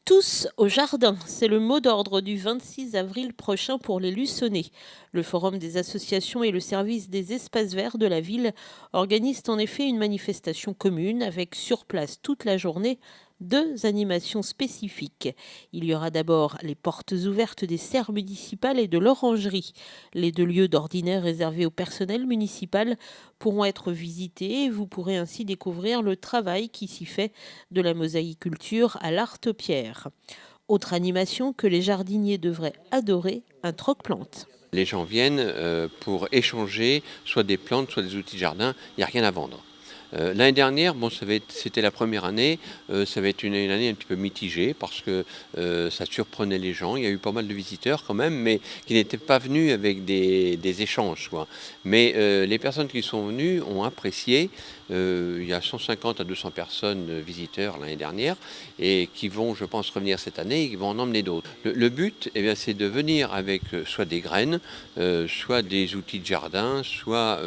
Tous au jardin, c'est le mot d'ordre du 26 avril prochain pour les Luçonnais. Le Forum des associations et le service des espaces verts de la ville organisent en effet une manifestation commune avec sur place toute la journée deux animations spécifiques. Il y aura d'abord les portes ouvertes des serres municipales et de l'orangerie. Les deux lieux d'ordinaire réservés au personnel municipal pourront être visités et vous pourrez ainsi découvrir le travail qui s'y fait de la mosaïculture à l'art-pierre. Autre animation que les jardiniers devraient adorer, un troc-plante. Les gens viennent pour échanger soit des plantes, soit des outils de jardin. Il n'y a rien à vendre. L'année dernière, bon, c'était la première année, ça va être une année un petit peu mitigée parce que ça surprenait les gens. Il y a eu pas mal de visiteurs quand même, mais qui n'étaient pas venus avec des échanges, quoi. Mais les personnes qui sont venues ont apprécié. Il y a 150 à 200 personnes visiteurs l'année dernière et qui vont, je pense, revenir cette année et qui vont en emmener d'autres. Le but, eh bien, c'est de venir avec soit des graines, soit des outils de jardin, soit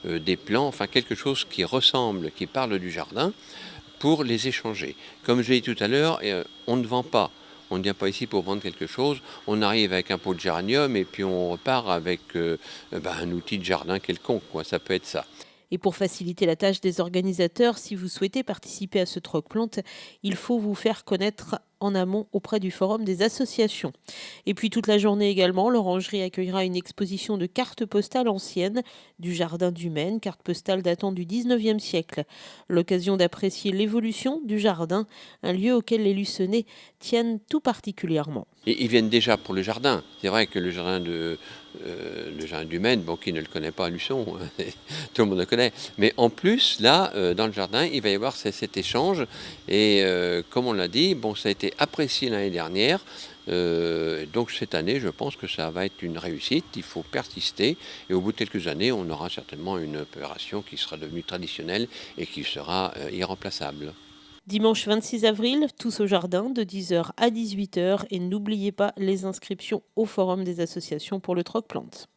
des plants, enfin quelque chose qui ressemble, qui parle du jardin, pour les échanger. Comme je l'ai dit tout à l'heure, on ne vend pas. On ne vient pas ici pour vendre quelque chose. On arrive avec un pot de géranium et puis on repart avec un outil de jardin quelconque, quoi. Ça peut être ça. Et pour faciliter la tâche des organisateurs, si vous souhaitez participer à ce troc-plante, il faut vous faire connaître en amont auprès du forum des associations. Et puis toute la journée également, l'orangerie accueillera une exposition de cartes postales anciennes du jardin du Maine, cartes postales datant du 19e siècle. L'occasion d'apprécier l'évolution du jardin, un lieu auquel les Luçonnais tiennent tout particulièrement. Et ils viennent déjà pour le jardin. C'est vrai que le jardin du Maine, bon, qui ne le connaît pas à Luçon, tout le monde le connaît. Mais en plus, là, dans le jardin, il va y avoir cet échange. Et comme on l'a dit, bon, ça a été apprécié l'année dernière. Donc cette année, je pense que ça va être une réussite. Il faut persister. Et au bout de quelques années, on aura certainement une opération qui sera devenue traditionnelle et qui sera irremplaçable. Dimanche 26 avril, tous au jardin de 10h à 18h et n'oubliez pas les inscriptions au forum des associations pour le troc-plante.